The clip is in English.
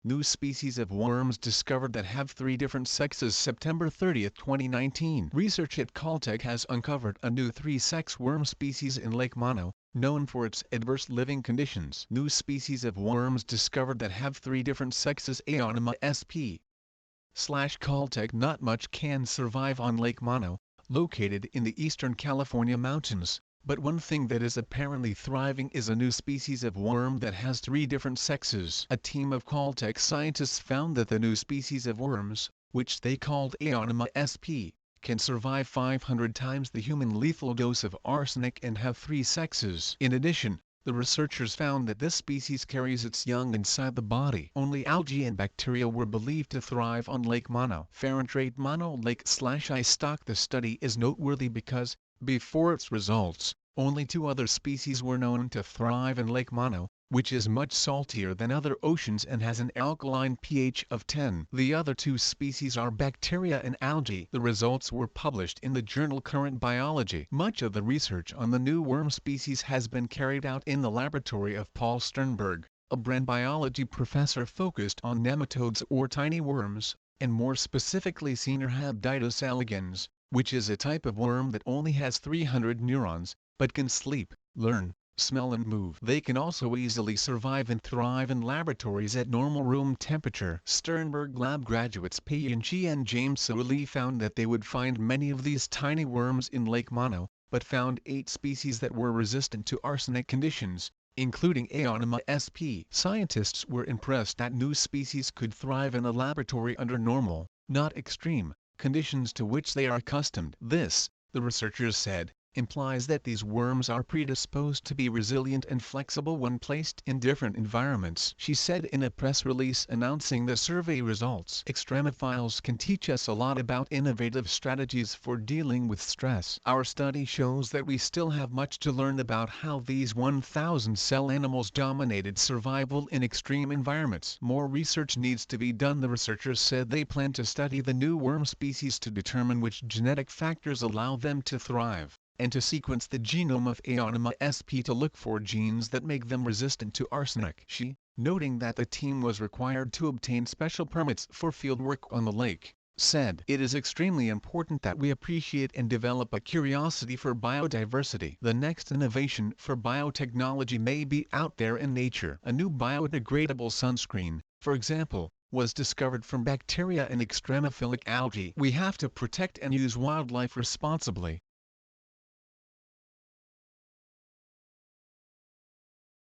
New species of worms discovered that have 3 different sexes. September 30, 2019. Research at Caltech has uncovered a new 3-sex worm species in Lake Mono, known for its adverse living conditions. New species of worms discovered that have 3 different sexes. Aonema sp. Caltech. Not much can survive on Lake Mono, located in the eastern California mountains. But one thing that is apparently thriving is a new species of worm that has 3 different sexes. A team of Caltech scientists found that the new species of worms, which they called Aonema sp., can survive 500 times the human lethal dose of arsenic and have 3 sexes. In addition, the researchers found that this species carries its young inside the body. Only algae and bacteria were believed to thrive on Lake Mono. Fahrenheit Mono Lake/iStock. The study is noteworthy because, before its results, only 2 other species were known to thrive in Lake Mono, which is much saltier than other oceans and has an alkaline pH of 10. The other 2 species are bacteria and algae. The results were published in the journal Current Biology. Much of the research on the new worm species has been carried out in the laboratory of Paul Sternberg, a brand biology professor focused on nematodes or tiny worms, and more specifically Caenorhabditis elegans, which is a type of worm that only has 300 neurons, but can sleep, learn, smell and move. They can also easily survive and thrive in laboratories at normal room temperature. Sternberg lab graduates Pei-Yin Shi and James Souli found that they would find many of these tiny worms in Lake Mono, but found 8 species that were resistant to arsenic conditions, including Aonema sp. Scientists were impressed that new species could thrive in a laboratory under normal, not extreme, conditions to which they are accustomed. This, the researchers said, implies that these worms are predisposed to be resilient and flexible when placed in different environments. She said in a press release announcing the survey results. Extremophiles can teach us a lot about innovative strategies for dealing with stress. Our study shows that we still have much to learn about how these 1,000-cell animals dominated survival in extreme environments. More research needs to be done. The researchers said they plan to study the new worm species to determine which genetic factors allow them to thrive, and to sequence the genome of Aonema sp. to look for genes that make them resistant to arsenic. She, noting that the team was required to obtain special permits for fieldwork on the lake, said, "It is extremely important that we appreciate and develop a curiosity for biodiversity. The next innovation for biotechnology may be out there in nature." A new biodegradable sunscreen, for example, was discovered from bacteria and extremophilic algae. We have to protect and use wildlife responsibly,